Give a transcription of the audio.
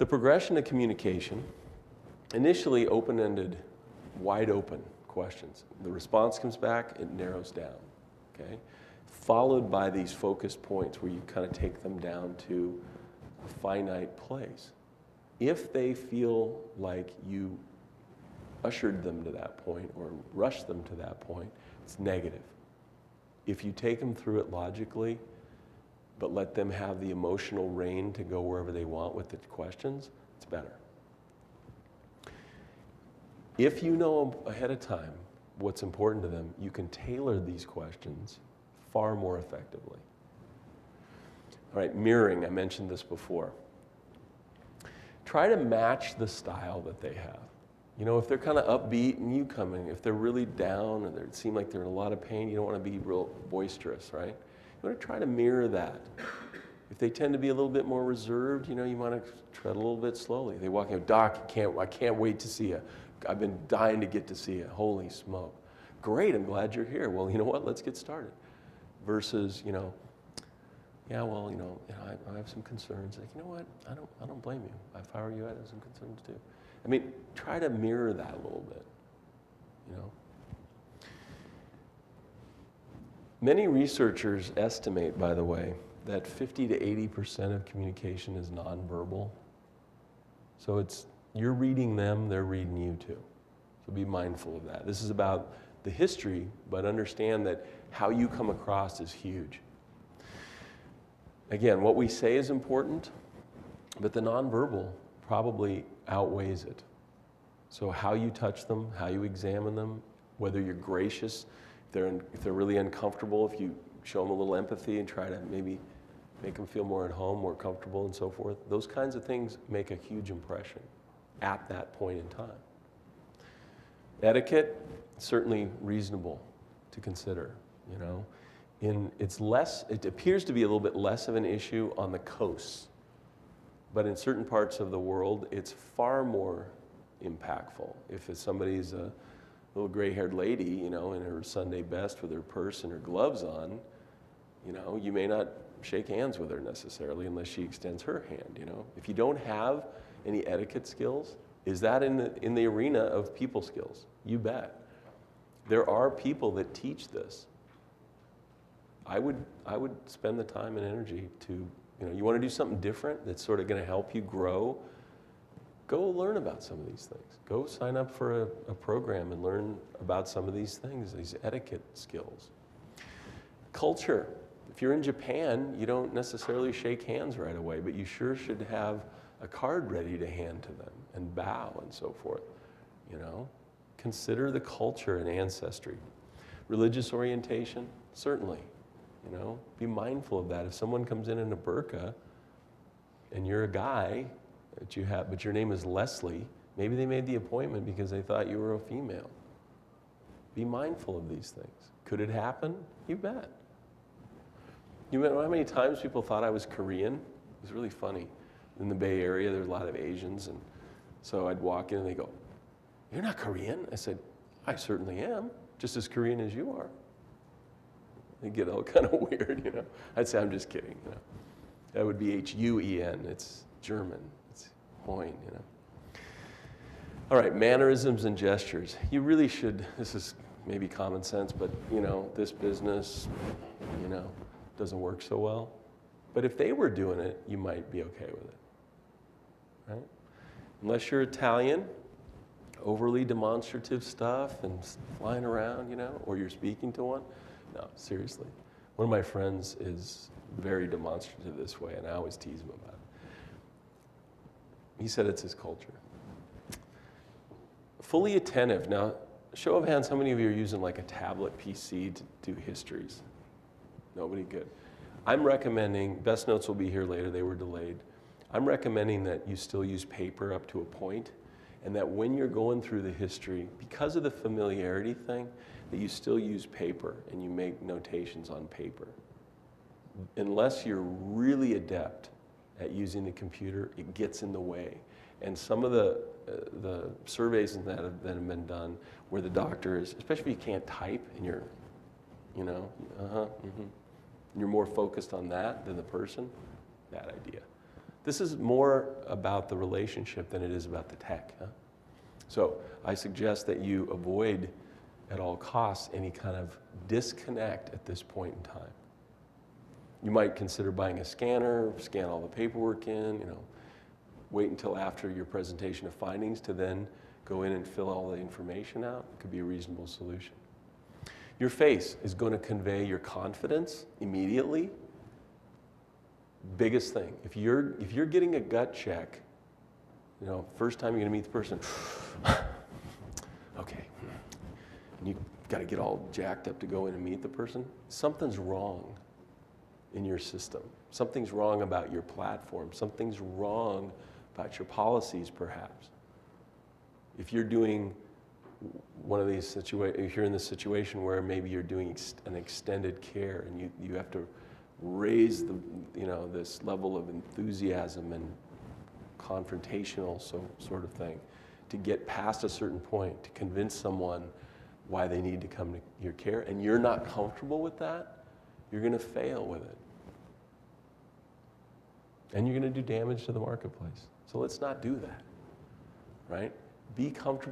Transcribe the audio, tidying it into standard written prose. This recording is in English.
The progression of communication, initially open-ended, wide open questions. The response comes back, it narrows down, okay? Followed by these focused points where you kind of take them down to a finite place. If they feel like you ushered them to that point or rushed them to that point, it's negative. If you take them through it logically, but let them have the emotional reign to go wherever they want with the questions, it's better. If you know ahead of time what's important to them, you can tailor these questions far more effectively. All right, mirroring, I mentioned this before. Try to match the style that they have. You know, if they're kind of upbeat and you come in, if they're really down and they seem like they're in a lot of pain, you don't want to be real boisterous, right? You want to try to mirror that. If they tend to be a little bit more reserved, you know, you want to tread a little bit slowly. They walk in, Doc, I can't wait to see you. I've been dying to get to see you. Holy smoke. Great, I'm glad you're here. Well, you know what, let's get started. Versus, you know, yeah, well, you know, I have some concerns. Like, you know what, I don't blame you. If I were you, I'd have some concerns too. I mean, try to mirror that a little bit, you know. Many researchers estimate, by the way, that 50 to 80% of communication is nonverbal. So it's, you're reading them, they're reading you too. So be mindful of that. This is about the history, but understand that how you come across is huge. Again, what we say is important, but the nonverbal probably outweighs it. So how you touch them, how you examine them, whether you're gracious, if they're really uncomfortable, if you show them a little empathy and try to maybe make them feel more at home, more comfortable and so forth, those kinds of things make a huge impression at that point in time. Etiquette, certainly reasonable to consider, you know. It appears to be a little bit less of an issue on the coasts, but in certain parts of the world, it's far more impactful. If somebody's a little gray-haired lady, you know, in her Sunday best with her purse and her gloves on, you know, you may not shake hands with her necessarily unless she extends her hand, you know. If you don't have any etiquette skills, is that in the arena of people skills? You bet. There are people that teach this. I would spend the time and energy to, you know, you want to do something different that's sort of going to help you grow, go learn about some of these things. Go sign up for a program and learn about some of these things, these etiquette skills. Culture. If you're in Japan, you don't necessarily shake hands right away, but you sure should have a card ready to hand to them and bow and so forth, you know. Consider the culture and ancestry. Religious orientation, certainly, you know. Be mindful of that. If someone comes in a burqa and you're a guy, but your name is Leslie, maybe they made the appointment because they thought you were a female. Be mindful of these things. Could it happen? You bet. You know how many times people thought I was Korean? It was really funny. In the Bay Area, there's a lot of Asians, and so I'd walk in and they go, "You're not Korean?" I said, "I certainly am, just as Korean as you are." They get all kind of weird, you know. I'd say, "I'm just kidding," you know. That would be H-U-E-N. It's German. It's Heun, you know. All right, mannerisms and gestures. You really should, this is maybe common sense, but, you know, this business, you know, doesn't work so well. But if they were doing it, you might be okay with it, right? Unless you're Italian, overly demonstrative stuff and flying around, you know, or you're speaking to one. No, seriously. One of my friends is very demonstrative this way, and I always tease him about it. He said it's his culture. Fully attentive. Now, show of hands, how many of you are using like a tablet PC to do histories? Nobody? Good. I'm recommending, best notes will be here later, they were delayed. I'm recommending that you still use paper up to a point, and that when you're going through the history, because of the familiarity thing, that you still use paper and you make notations on paper. Unless you're really adept at using the computer, it gets in the way. And some of the surveys that have been done where the doctor is, especially if you can't type and you're, you know, you're more focused on that than the person, bad idea. This is more about the relationship than it is about the tech. Huh? So I suggest that you avoid at all costs any kind of disconnect at this point in time. You might consider buying a scanner, scan all the paperwork in, wait until after your presentation of findings to then go in and fill all the information out. It could be a reasonable solution. Your face is going to convey your confidence immediately. Biggest thing, if you're getting a gut check, first time you're going to meet the person, okay, and you got to get all jacked up to go in and meet the person, something's wrong in your system. Something's wrong about your platform. Something's wrong about your policies, perhaps. If you're doing one of these situations, if you're in this situation where maybe you're doing an extended care and you have to raise this level of enthusiasm and confrontational sort of thing to get past a certain point, to convince someone why they need to come to your care, and you're not comfortable with that, you're going to fail with it. And you're going to do damage to the marketplace. So let's not do that, right? Be comfortable.